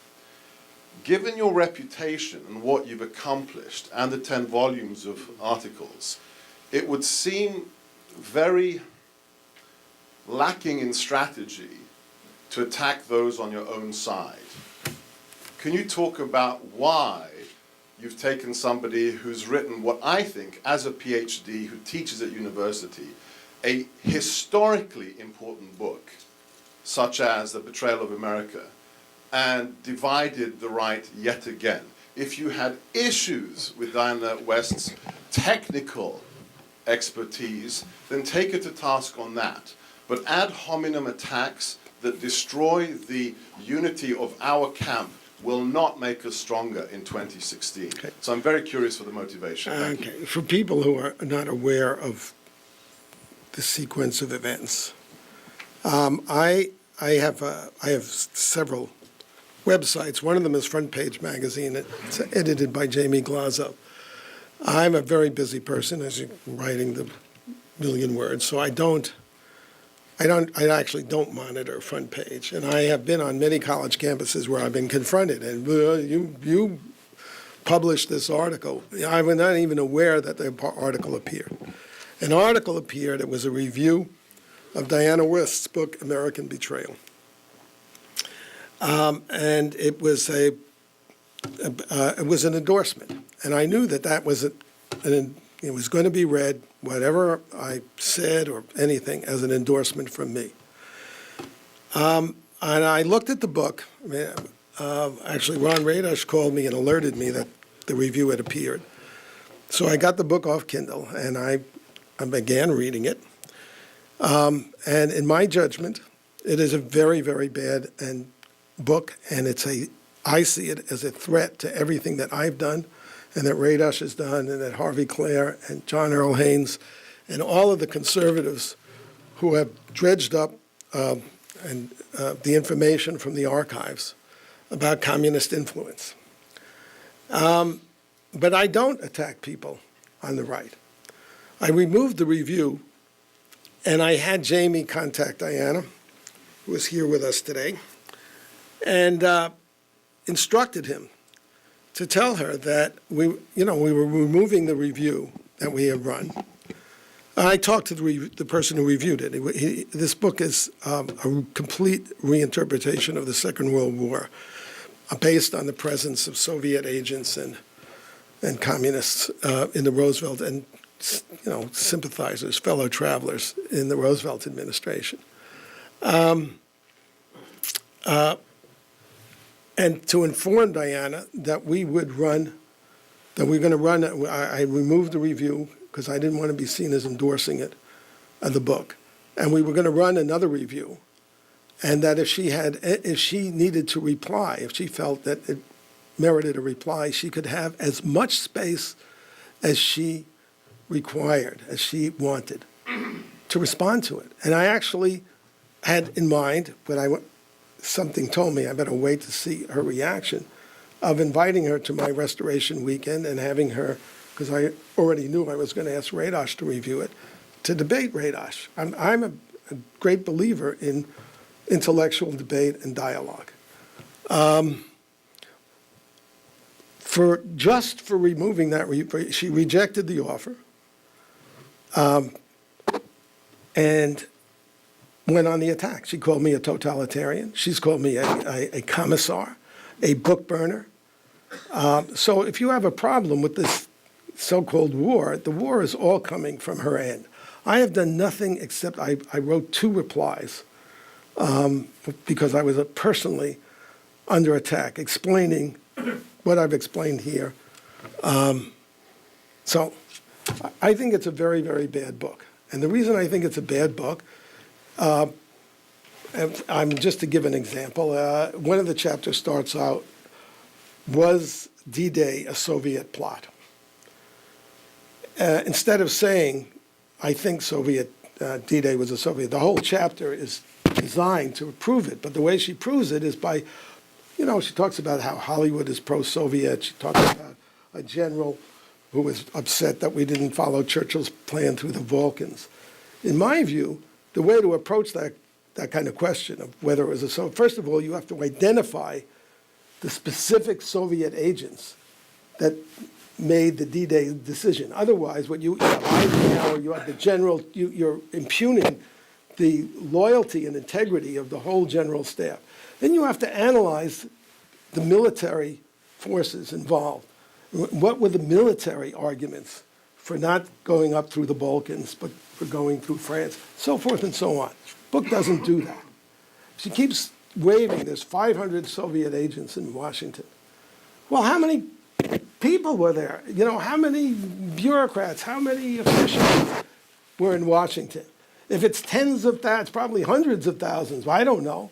Given your reputation and what you've accomplished and the 10 volumes of articles, it would seem very lacking in strategy to attack those on your own side. Can you talk about why you've taken somebody who's written what I think, as a PhD who teaches at university, a historically important book, such as The Betrayal of America, and divided the right yet again? If you had issues with Diana West's technical expertise, then take her to task on that. But ad hominem attacks that destroy the unity of our camp will not make us stronger in 2016. Okay. So I'm very curious for the motivation. Thank you. Okay, for people who are not aware of the sequence of events, I have several websites. One of them is Front Page Magazine. It's edited by Jamie Glazo. I'm a very busy person, as you're writing the million words, so I actually don't monitor Front Page. And I have been on many college campuses where I've been confronted, and you published this article. I was not even aware that the article appeared. An article appeared, it was a review of Diana West's book, American Betrayal. And it was an endorsement. And I knew that was it was going to be read, whatever I said or anything, as an endorsement from me. And I looked at the book. Actually, Ron Radosh called me and alerted me that the review had appeared. So I got the book off Kindle, and I began reading it. And in my judgment, it is a very, very bad book, and I see it as a threat to everything that I've done, and that Radosh has done, and that Harvey Clare and John Earl Haynes and all of the conservatives who have dredged up the information from the archives about communist influence. But I don't attack people on the right. I removed the review, and I had Jamie contact Diana, who is here with us today, and instructed him to tell her that we were removing the review that we had run. I talked to the person who reviewed it. This book is a complete reinterpretation of the Second World War, based on the presence of Soviet agents and communists in the Roosevelt and sympathizers, fellow travelers in the Roosevelt administration. And to inform Diana that we're going to run, I removed the review because I didn't want to be seen as endorsing the book. And we were going to run another review. And that if she needed to reply, if she felt that it merited a reply, she could have as much space as she required, as she wanted, to respond to it. And I actually had in mind, something told me I better wait to see her reaction, of inviting her to my restoration weekend and having her, because I already knew I was going to ask Radosh to review it, to debate Radosh. I'm a great believer in intellectual debate and dialogue. For removing that, she rejected the offer and went on the attack. She called me a totalitarian. She's called me a commissar, a book burner. So if you have a problem with this so-called war, the war is all coming from her end. I have done nothing except I wrote 2 replies because I was personally under attack, explaining what I've explained here. So I think it's a very, very bad book. And the reason I think it's a bad book, just to give an example, one of the chapters starts out, was D-Day a Soviet plot? instead of saying, I think Soviet D-Day was a Soviet, the whole chapter is designed to prove it. But the way she proves it is by, she talks about how Hollywood is pro-Soviet. She talks about a general who was upset that we didn't follow Churchill's plan through the Balkans. In my view, the way to approach that kind of question of whether it was a Soviet, first of all, you have to identify the specific Soviet agents that made the D-Day decision. Otherwise, what you have Eisenhower, you have the general, you're impugning the loyalty and integrity of the whole general staff. Then you have to analyze the military forces involved. What were the military arguments for not going up through the Balkans, but for going through France, so forth and so on. Book doesn't do that. She keeps waving, there's 500 Soviet agents in Washington. Well, how many people were there? How many bureaucrats, how many officials were in Washington? If it's tens of thousands, probably hundreds of thousands, I don't know.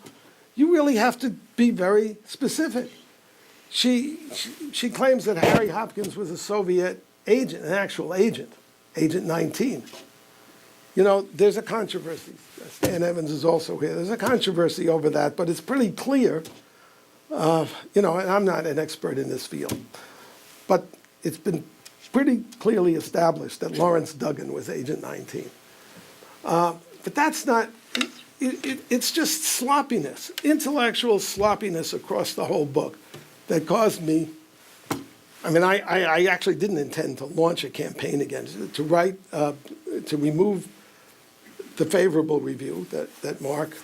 You really have to be very specific. She claims that Harry Hopkins was a Soviet agent, an actual agent, Agent 19. There's a controversy. Stan Evans is also here. There's a controversy over that, but it's pretty clear, and I'm not an expert in this field, but it's been pretty clearly established that Lawrence Duggan was Agent 19. But that's not, it's just sloppiness, intellectual sloppiness across the whole book that caused me, I actually didn't intend to launch a campaign against it, to write, to remove the favorable review that Mark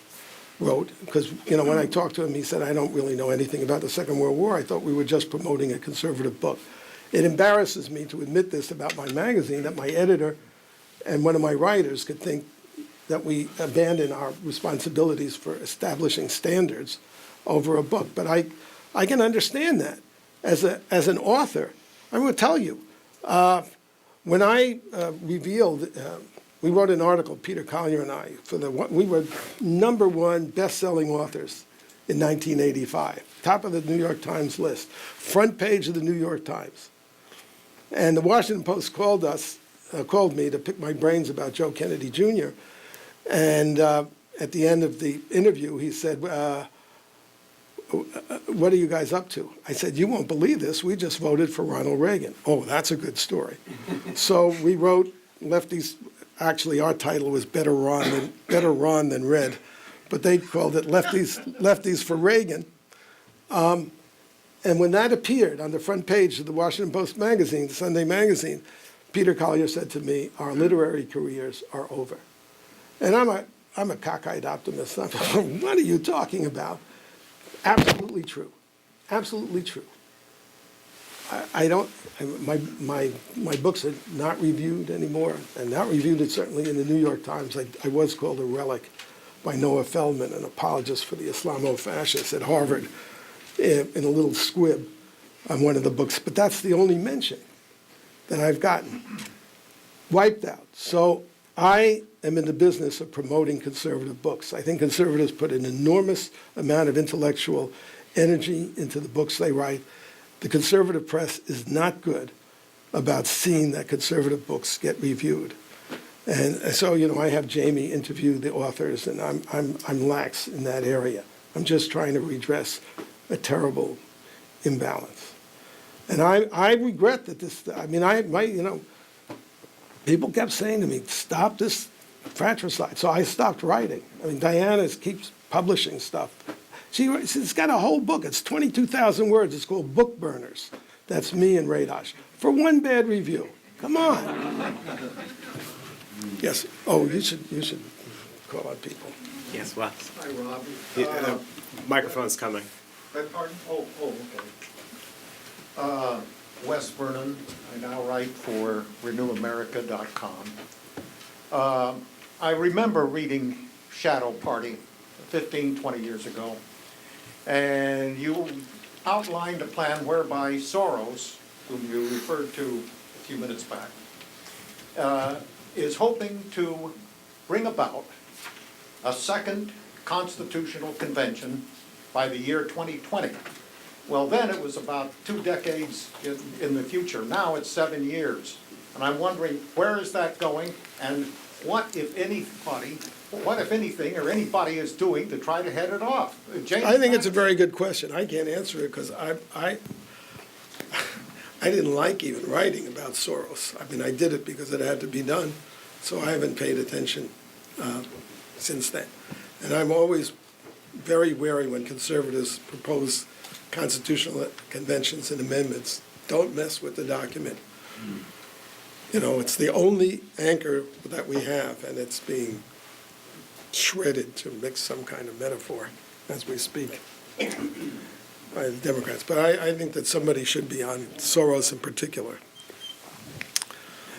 wrote, because, when I talked to him, he said, I don't really know anything about the Second World War. I thought we were just promoting a conservative book. It embarrasses me to admit this about my magazine, that my editor and one of my writers could think that we abandon our responsibilities for establishing standards over a book. But I can understand that. As an author, I will tell you, when I revealed, we wrote an article, Peter Collier and I, we were #1 best-selling authors in 1985, top of the New York Times list, front page of the New York Times. And the Washington Post called me to pick my brains about Joe Kennedy Jr. And at the end of the interview, he said, what are you guys up to? I said, you won't believe this. We just voted for Ronald Reagan. Oh, that's a good story. So we wrote Lefties. Actually, our title was Better Ron Than Red, but they called it Lefties for Reagan. And when that appeared on the front page of the Washington Post magazine, the Sunday magazine, Peter Collier said to me, our literary careers are over. And I'm a cockeyed optimist. What are you talking about? Absolutely true. Absolutely true. My books are not reviewed anymore, and not reviewed certainly in the New York Times. I was called a relic by Noah Feldman, an apologist for the Islamo-fascists at Harvard, in a little squib on one of the books. But that's the only mention that I've gotten. Wiped out. So I am in the business of promoting conservative books. I think conservatives put an enormous amount of intellectual energy into the books they write. The conservative press is not good about seeing that conservative books get reviewed. And so, I have Jamie interview the authors, and I'm lax in that area. I'm just trying to redress a terrible imbalance. And I regret that this, people kept saying to me, stop this fratricide. So I stopped writing. Diana keeps publishing stuff. She's got a whole book. It's 22,000 words. It's called Book Burners. That's me and Radosh. For one bad review. Come on. Yes. Oh, you should call out people. Yes, Wes. Hi, Rob. The microphone's coming. Pardon? Oh, okay. Wes Vernon. I now write for RenewAmerica.com. I remember reading Shadow Party 15, 20 years ago, and you outlined a plan whereby Soros, whom you referred to a few minutes back, is hoping to bring about a second constitutional convention by the year 2020. Well, then it was about 2 decades in the future. Now it's 7 years. And I'm wondering, where is that going? And what, if anything, or anybody is doing to try to head it off? James, I think it's a very good question. I can't answer it because I didn't like even writing about Soros. I mean, I did it because it had to be done, so I haven't paid attention since then. And I'm always very wary when conservatives propose constitutional conventions and amendments. Don't mess with the document. You know, it's the only anchor that we have, and it's being shredded, to mix some kind of metaphor as we speak, by the Democrats. But I think that somebody should be on Soros in particular.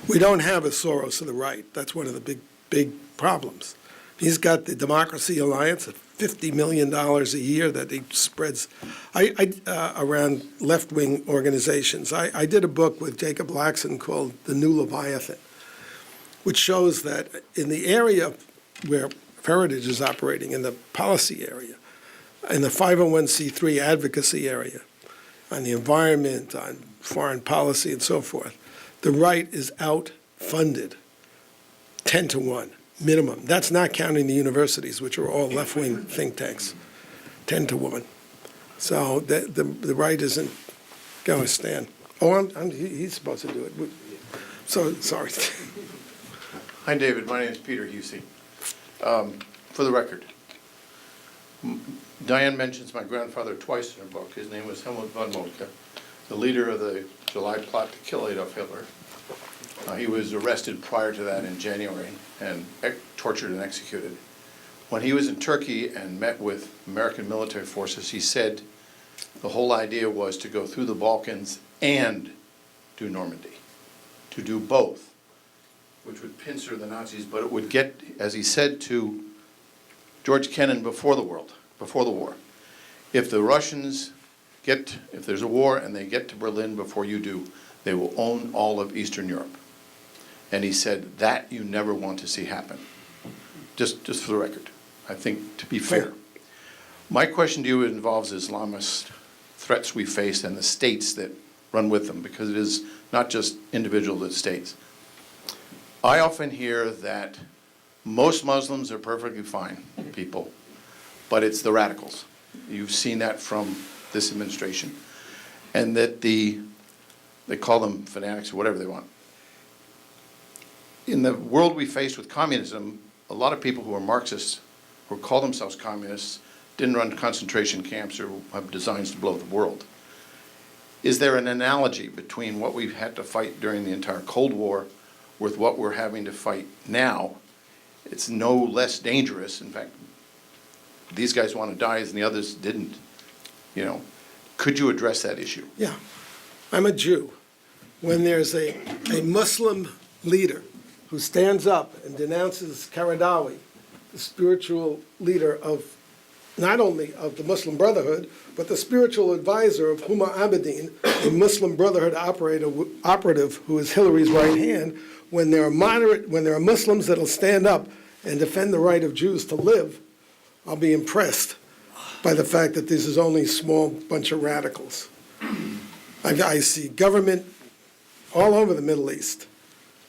We don't have a Soros to the right. That's one of the big problems. He's got the Democracy Alliance at $50 million a year that he spreads around left-wing organizations. I did a book with Jacob Laxon called The New Leviathan, which shows that in the area where Heritage is operating, in the policy area, in the 501c3 advocacy area, on the environment, on foreign policy and so forth, the right is outfunded 10 to 1. Minimum. That's not counting the universities, which are all left-wing think tanks, 10 to 1. So the right isn't going to stand. Oh, he's supposed to do it. So, sorry. Hi, David. My name is Peter Husey. For the record, Diane mentions my grandfather twice in her book. His name was Helmut von Moltke, the leader of the July plot to kill Adolf Hitler. He was arrested prior to that in January and tortured and executed. When he was in Turkey and met with American military forces, he said the whole idea was to go through the Balkans and do Normandy, to do both, which would pincer the Nazis, but it would get, as he said to George Kennan before the war, if the Russians if there's a war and they get to Berlin before you do, they will own all of Eastern Europe. And he said, that you never want to see happen. Just for the record, I think, to be fair. My question to you involves Islamist threats we face and the states that run with them, because it is not just individual states. I often hear that most Muslims are perfectly fine people, but it's the radicals. You've seen that from this administration. And that they call them fanatics or whatever they want. In the world we face with communism, a lot of people who are Marxists, who call themselves communists, didn't run concentration camps or have designs to blow the world. Is there an analogy between what we've had to fight during the entire Cold War with what we're having to fight now? It's no less dangerous. In fact, these guys want to die and the others didn't. You know, could you address that issue? Yeah. I'm a Jew. When there's a Muslim leader who stands up and denounces Qaradawi, the spiritual leader of not only of the Muslim Brotherhood, but the spiritual advisor of Huma Abedin, a Muslim Brotherhood operative who is Hillary's right hand, when there are Muslims that'll stand up and defend the right of Jews to live, I'll be impressed by the fact that this is only a small bunch of radicals. I see government all over the Middle East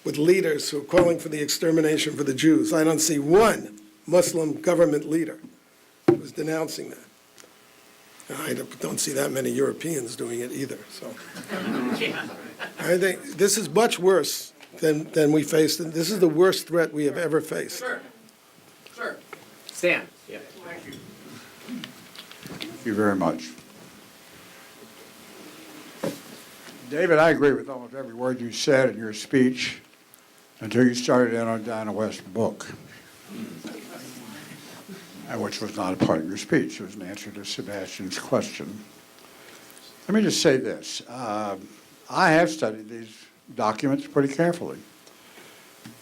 with leaders who are calling for the extermination for the Jews. I don't see one Muslim government leader who's denouncing that. I don't see that many Europeans doing it either. So I think this is much worse than we faced. And this is the worst threat we have ever faced. Sure. Stan. Yeah. Thank you very much. David, I agree with almost every word you said in your speech until you started in on Dinah West's book, which was not a part of your speech. It was an answer to Sebastian's question. Let me just say this. I have studied these documents pretty carefully.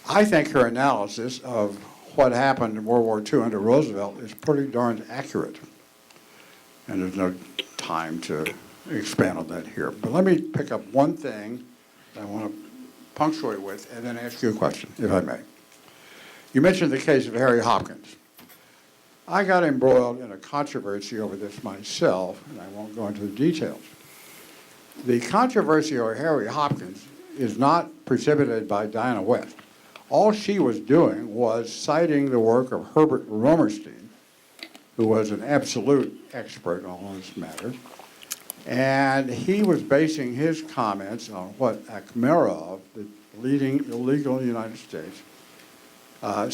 I think her analysis of what happened in World War II under Roosevelt is pretty darn accurate. And there's no time to expand on that here. But let me pick up one thing that I want to punctuate with and then ask you a question, if I may. You mentioned the case of Harry Hopkins. I got embroiled in a controversy over this myself, and I won't go into the details. The controversy over Harry Hopkins is not precipitated by Diana West. All she was doing was citing the work of Herbert Romerstein, who was an absolute expert on this matter. And he was basing his comments on what Akhmerov, the leading illegal in the United States,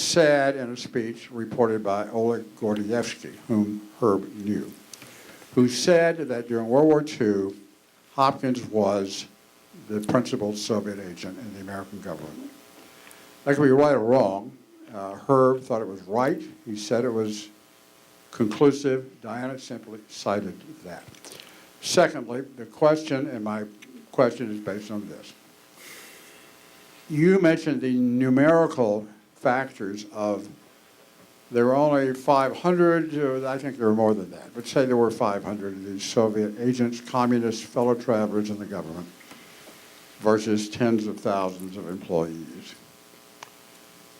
said in a speech reported by Oleg Gordievsky, whom Herb knew, who said that during World War II, Hopkins was the principal Soviet agent in the American government. That could be right or wrong. Herb thought it was right. He said it was conclusive. Diana simply cited that. Secondly, the question, and my question is based on this. You mentioned the numerical factors of, there were only 500, or I think there were more than that, but say there were 500 of these Soviet agents, communist fellow travelers in the government, versus tens of thousands of employees.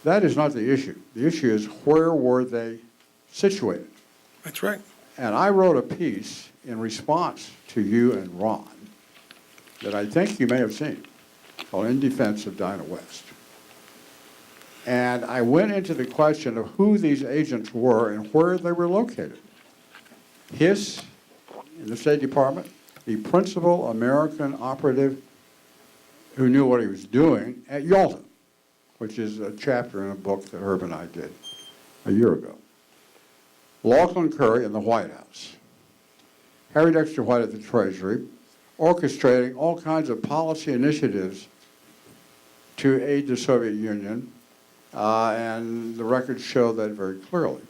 That is not the issue. The issue is, where were they situated? That's right. And I wrote a piece in response to you and Ron that I think you may have seen, called In Defense of Diana West. And I went into the question of who these agents were and where they were located. Hiss, in the State Department, the principal American operative who knew what he was doing at Yalta, which is a chapter in a book that Herb and I did a year ago. Lachlan Curry in the White House. Harry Dexter White at the Treasury, orchestrating all kinds of policy initiatives to aid the Soviet Union, and the records show that very clearly.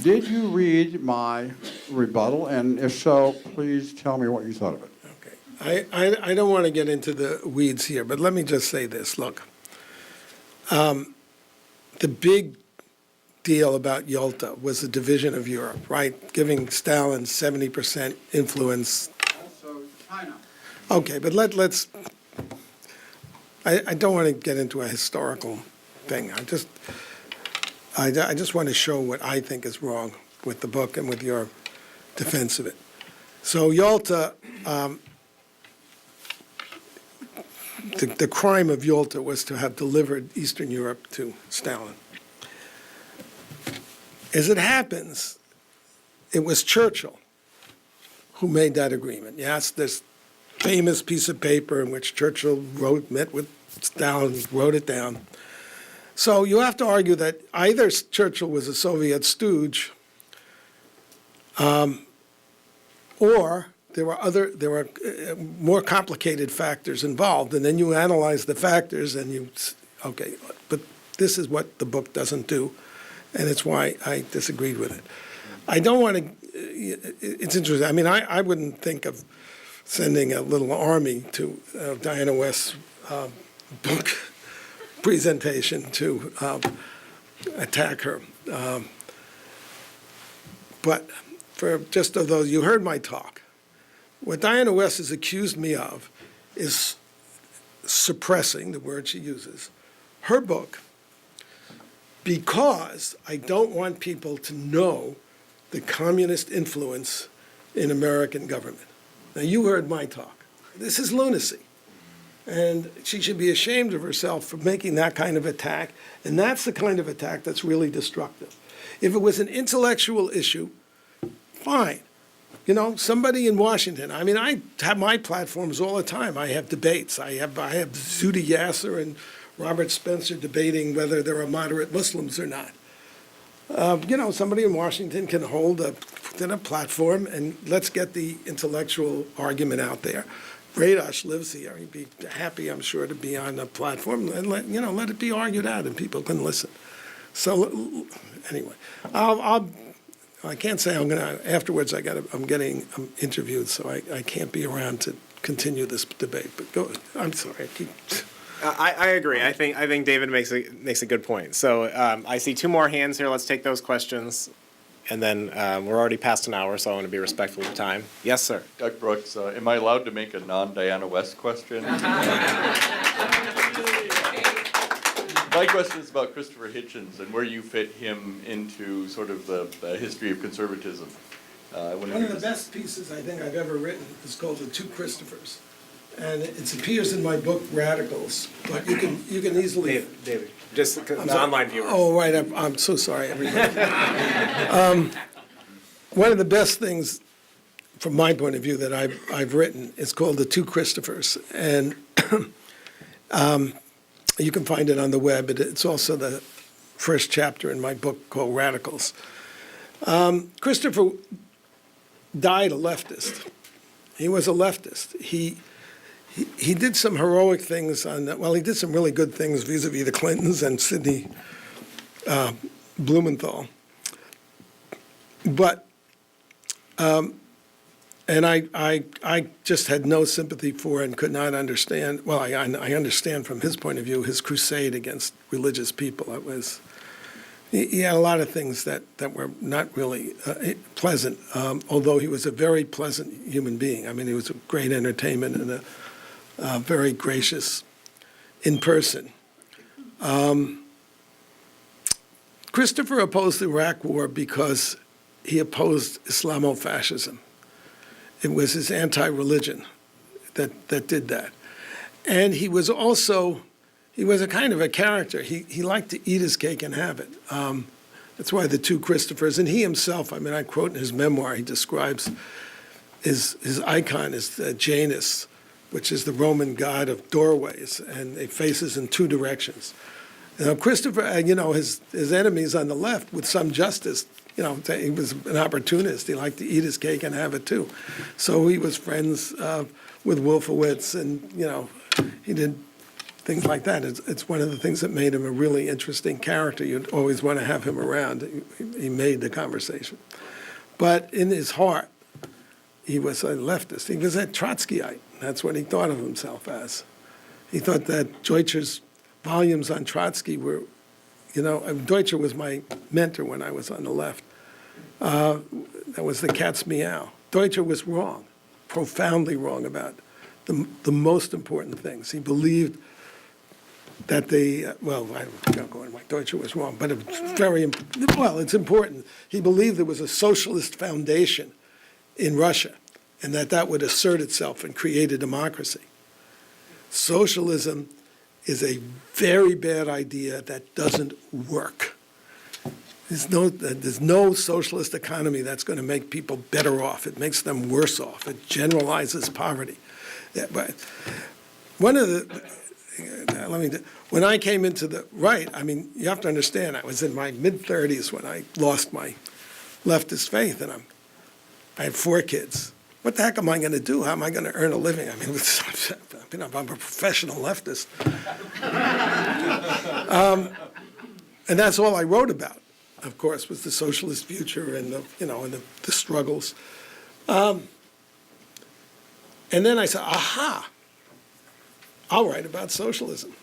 Did you read my rebuttal? And if so, please tell me what you thought of it. Okay. I don't want to get into the weeds here, but let me just say this. Look, the big deal about Yalta was the division of Europe, right? Giving Stalin 70% influence. Also, China. Okay, but let's. I don't want to get into a historical thing. I just want to show what I think is wrong with the book and with your defense of it. So Yalta, the crime of Yalta was to have delivered Eastern Europe to Stalin. As it happens, it was Churchill who made that agreement. Yes, this famous piece of paper in which Churchill met with Stalin, wrote it down. So you have to argue that either Churchill was a Soviet stooge, or there were more complicated factors involved, and then you analyze the factors and okay, but this is what the book doesn't do, and it's why I disagreed with it. I don't want to, it's interesting, I mean, I wouldn't think of sending a little army to Diana West's book presentation to attack her. But for just of those, you heard my talk. What Diana West has accused me of is suppressing, the word she uses, her book because I don't want people to know the communist influence in American government. Now, you heard my talk. This is lunacy. And she should be ashamed of herself for making that kind of attack, and that's the kind of attack that's really destructive. If it was an intellectual issue, fine. You know, somebody in Washington, I mean, I have my platforms all the time. I have debates. I have Zuhdi Yasser and Robert Spencer debating whether there are moderate Muslims or not. You know, somebody in Washington can hold a platform, and let's get the intellectual argument out there. Radosh lives here. He'd be happy, I'm sure, to be on a platform and let it be argued out, and people can listen. So anyway, I can't say I'm gonna. Afterwards, I'm getting interviewed, so I can't be around to continue this debate. But go. I'm sorry. I agree. I think David makes a good point. So I see two more hands here. Let's take those questions. And then we're already past an hour, so I want to be respectful of time. Yes, sir. Doug Brooks, am I allowed to make a non-Diana West question? My question is about Christopher Hitchens and where you fit him into sort of the history of conservatism. One of the best pieces I think I've ever written is called The Two Christophers. and it appears in my book, Radicals, but you can easily. David, just the I'm sorry. online viewers. Oh, right, I'm so sorry, everybody. One of the best things, from my point of view, that I've written is called The Two Christophers, and you can find it on the web. It's also the first chapter in my book called Radicals. Christopher died a leftist. He was a leftist. He did some heroic things he did some really good things vis-a-vis the Clintons and Sidney Blumenthal. But, and I just had no sympathy for and could not understand, well, I understand from his point of view, his crusade against religious people. It was, he had a lot of things that were not really pleasant, although he was a very pleasant human being. I mean, he was a great entertainment and a very gracious in person. Christopher opposed the Iraq War because he opposed Islamofascism. It was his anti-religion that did that. And he was also, he was a kind of a character. He liked to eat his cake and have it. That's why the two Christophers, and he himself, I mean, I quote in his memoir, he describes his icon is Janus, which is the Roman god of doorways, and it faces in two directions. Now, Christopher, his enemies on the left, with some justice, he was an opportunist. He liked to eat his cake and have it too. So he was friends with Wolfowitz, and he did things like that. It's one of the things that made him a really interesting character. You'd always want to have him around. He made the conversation. But in his heart, he was a leftist. He was a Trotskyite. That's what he thought of himself as. He thought that Deutscher's volumes on Trotsky were, Deutscher was my mentor when I was on the left. That was the cat's meow. Deutscher was wrong, profoundly wrong about the most important things. He believed that I don't go into why Deutscher was wrong, but it's it's important. He believed there was a socialist foundation in Russia, and that would assert itself and create a democracy. Socialism is a very bad idea that doesn't work. There's no socialist economy that's going to make people better off. It makes them worse off. It generalizes poverty. Yeah, but one of when I came into the right, I mean, you have to understand, I was in my mid-30s when I lost my leftist faith, and I had 4 kids. What the heck am I going to do? How am I going to earn a living? I mean, I'm a professional leftist. And that's all I wrote about, of course, was the socialist future and the struggles. And then I said, aha, I'll write about socialism.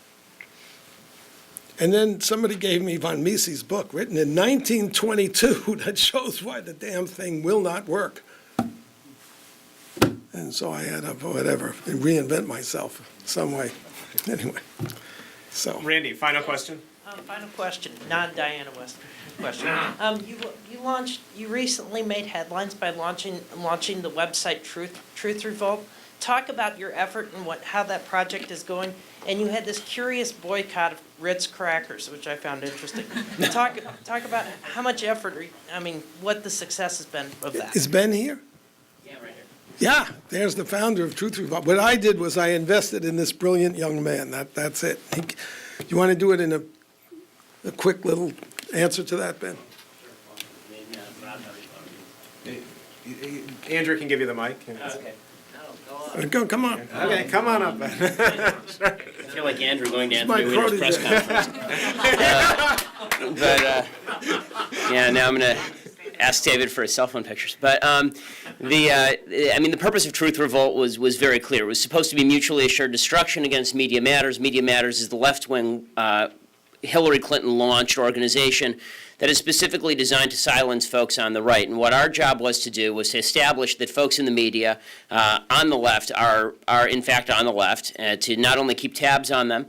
And then somebody gave me von Misse's book, written in 1922, that shows why the damn thing will not work. And so I had to, reinvent myself some way. Anyway, so. Randy, final question? Final question, non-Diana West question. You recently made headlines by launching the website Truth Revolt. Talk about your effort and how that project is going. And you had this curious boycott of Ritz crackers, which I found interesting. Talk about how much effort, what the success has been of that. Is Ben here? Yeah, right here. Yeah, there's the founder of Truth Revolt. What I did was I invested in this brilliant young man. That's it. You want to do it in a quick little answer to that, Ben? Andrew can give you the mic. Okay. Come on. Okay, come on up. I feel like Andrew going to My Anthony Weiner's press protege. conference. Yeah, now I'm going to ask David for his cell phone pictures. But the purpose of Truth Revolt was very clear. It was supposed to be mutually assured destruction against Media Matters. Media Matters is the left-wing Hillary Clinton-launched organization that is specifically designed to silence folks on the right. And what our job was to do was to establish that folks in the media on the left are in fact on the left, to not only keep tabs on them,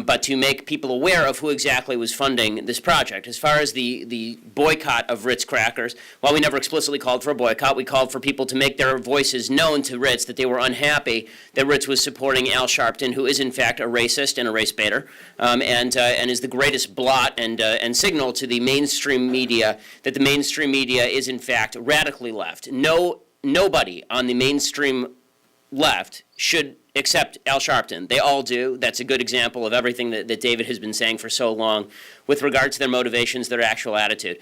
but to make people aware of who exactly was funding this project. As far as the boycott of Ritz crackers, while we never explicitly called for a boycott, we called for people to make their voices known to Ritz that they were unhappy that Ritz was supporting Al Sharpton, who is in fact a racist and a race baiter, and is the greatest blot and signal to the mainstream media that the mainstream media is in fact radically left. Nobody on the mainstream left should accept Al Sharpton. They all do. That's a good example of everything that David has been saying for so long with regard to their motivations, their actual attitude.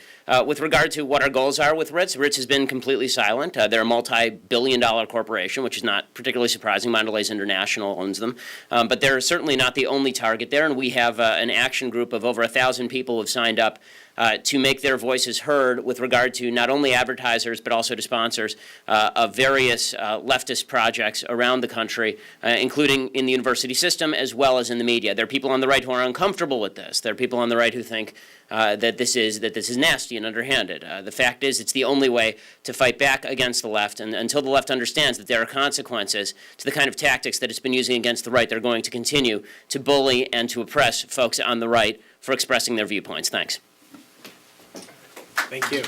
With regard to what our goals are with Ritz, Ritz has been completely silent. They're a multi-billion-dollar corporation, which is not particularly surprising. Mondelez International owns them. But they're certainly not the only target there, and we have an action group of over 1,000 people who have signed up to make their voices heard with regard to not only advertisers but also to sponsors of various leftist projects around the country, including in the university system as well as in the media. There are people on the right who are uncomfortable with this. There are people on the right who think that this is nasty and underhanded. The fact is, it's the only way to fight back against the left, and until the left understands that there are consequences to the kind of tactics that it's been using against the right, they're going to continue to bully and to oppress folks on the right for expressing their viewpoints. Thanks. Thank you.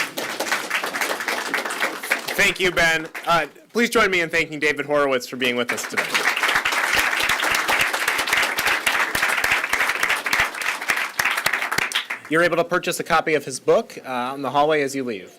Thank you, Ben. Please join me in thanking David Horowitz for being with us today. You're able to purchase a copy of his book in the hallway as you leave.